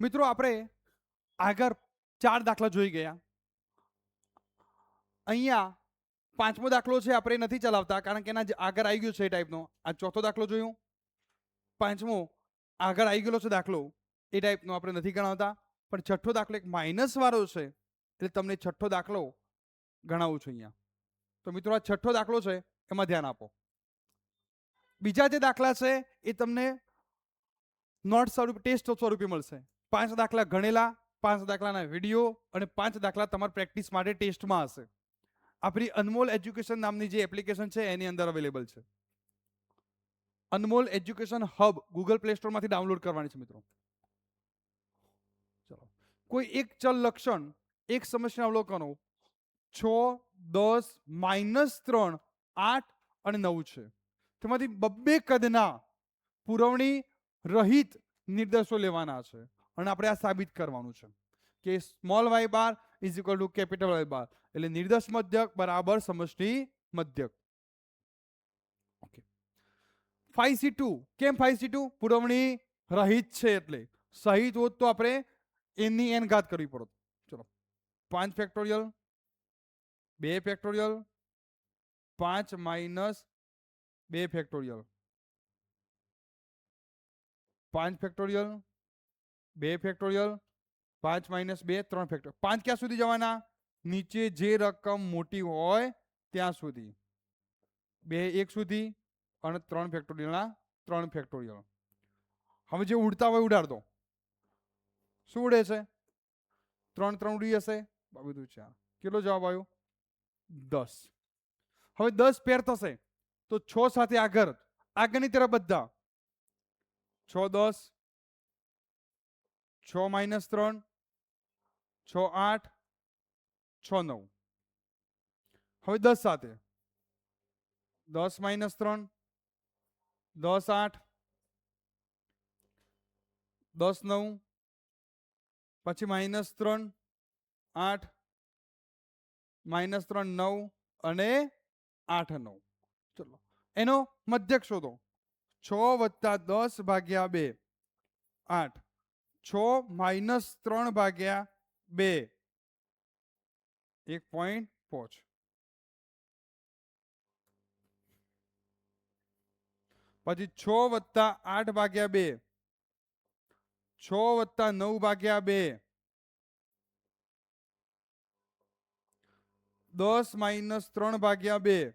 મિત્રો આપણે આગળ 4 દાખલા જોઈ ગયા. અહીંયા પાંચમો દાખલો છે આપણે નથી ચલાવતા કારણ કે એના આગળ આવી ગયો છે એ ટાઈપનો. આ ચોથો દાખલો જોયું, પાંચમો આગળ આવી ગયેલો છે દાખલો એ ટાઈપનો આપણે નથી ગણાવતા. પણ છઠ્ઠો દાખલો એક માઇનસ વાળો છે એટલે તમને છઠ્ઠો દાખલો ગણાવું છું અહીંયા. તો મિત્રો આ છઠ્ઠો દાખલો છે એમાં ધ્યાન આપો. બીજા જે દાખલા છે એ તમને નોટ સ્વરૂપે ટેસ્ટ સ્વરૂપે મળશે. 5 દાખલા ગણેલા, 5 દાખલાના વિડીયો અને 5 દાખલા તમારા પ્રેક્ટિસ માટે ટેસ્ટમાં હશે. આપણી અનમોલ એજ્યુકેશન નામની જે એપ્લિકેશન છે એની અંદર અવેલેબલ છે. Anmol education hub Google Play સ્ટોરમાંથી ડાઉનલોડ કરવાની છે મિત્રો. ચલો, કોઈ એક ચલ લક્ષણ, એક સમસ્યા અવલોકનો 6, 10, -3, 8 અને 9 છે. તેમાંથી બબ્બે કદના પુરવણી રહિત નિર્દેશો લેવાના છે અને આપણે આ સાબિત કરવાનું છે કે small y bar is equal to capital y bar, એટલે નિર્દેશ મધ્યક બરાબર સમષ્ટિ મધ્યક. ઓકે, 5C2 કેમ 5C2? પુરવણી રહિત છે એટલે. સહિત હોત તો આપણે n ની n ઘાત કરવી પડત. ચલો, 5 factorial 2 factorial 5 - 2 factorial 5 factorial 2 factorial 5 - 2 3 factorial. 5 ક્યાં સુધી જવાના? નીચે જે રકમ મોટી હોય ત્યાં સુધી. 2 1 સુધી અને 3 ફેક્ટોરિયલના 3 ફેક્ટોરિયલ. હવે જે ઉડતા હોય ઉડાડ દો. શું ઉડે છે? 3 3 ઉડી જશે. બધું 4. કેટલો જવાબ આવ્યો? 10. હવે 10 પેર થશે તો 6 સાથે આગળની તરફ બધા 6 10, 6 - 3, 6 8, 6 9. હવે 10 સાથે 10 - 3, 10 8, 10 9, પછી -3 8, -3 9 અને 8 9. ચલો, એનો મધ્યક શોધો. 6 + 10 ભાગ્યા 2 8, 6 - 3 ભાગ્યા 2 1.5. પછી 6 + 8 ભાગ્યા 2 6 + 9 ભાગ્યા 2 10 - 3 ભાગ્યા 2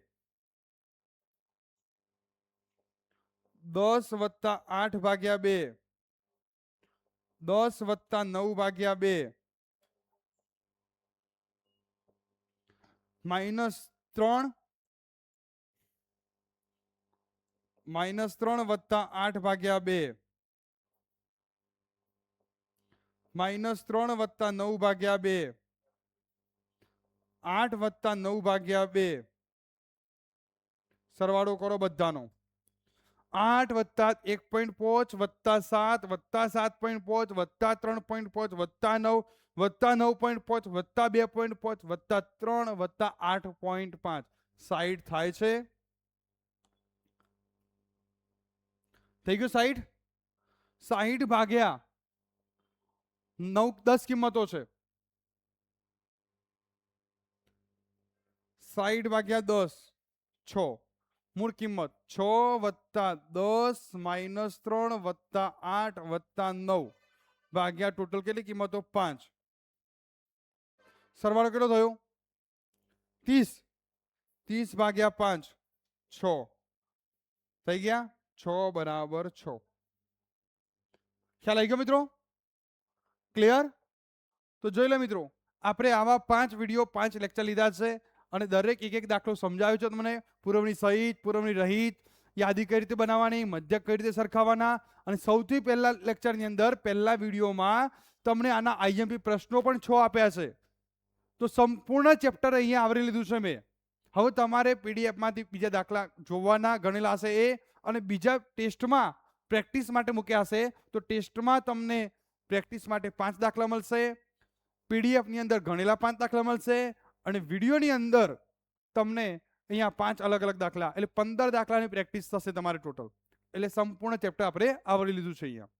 10 + 8 ભાગ્યા 2 10 + 9 ભાગ્યા 2 -3 -3 + 8 ભાગ્યા 2 -3 + 9 ભાગ્યા 2 8 + 9 ભાગ્યા 2. સરવાળો કરો બધાનો. 8 + 1.5 + 7 + 7.5 + 3.5 + 9 + 9.5 + 2.5 + 3 + 8.5 60 થાય છે. થઈ ગયું 60. 60 ભાગ્યા 9 10 કિંમતો છે. 60 ભાગ્યા 10 6. મૂળ કિંમત 6 + 10 - 3 + 8 + 9 ભાગ્યા ટોટલ કેટલી કિંમતો? 5. સરવાળો કેટલો થયો? 30. 30 ભાગ્યા 5 6 થઈ ગયા. 6 = 6. ખ્યાલ આવી ગયો મિત્રો? ક્લિયર? તો જોઈ લો મિત્રો, આપણે આવા 5 વિડીયો 5 લેક્ચર લીધા છે અને દરેક એક દાખલો સમજાવ્યો છે તમને. પુરવણી સહિત, પુરવણી રહિત, યાદી કઈ રીતે બનાવવાની, મધ્યક કઈ રીતે સરખાવવાના, અને સૌથી પહેલા લેક્ચરની અંદર પહેલા વિડીયોમાં તમને આના આઈએમપી પ્રશ્નો પણ 6 આપ્યા છે. તો સંપૂર્ણ ચેપ્ટર અહીંયા આવરી લીધું છે મેં. હવે તમારે પીડીએફમાંથી બીજા દાખલા જોવાના ગણેલા હશે એ, અને બીજા ટેસ્ટમાં પ્રેક્ટિસ માટે મૂક્યા હશે. તો ટેસ્ટમાં તમને પ્રેક્ટિસ માટે 5 દાખલા મળશે, પીડીએફની અંદર ગણેલા 5 દાખલા મળશે, અને વિડીયોની અંદર તમને અહીંયા 5 અલગ અલગ દાખલા, એટલે 15 દાખલાની પ્રેક્ટિસ થશે તમારે ટોટલ. એટલે સંપૂર્ણ ચેપ્ટર આપણે આવરી લીધું છે અહીંયા.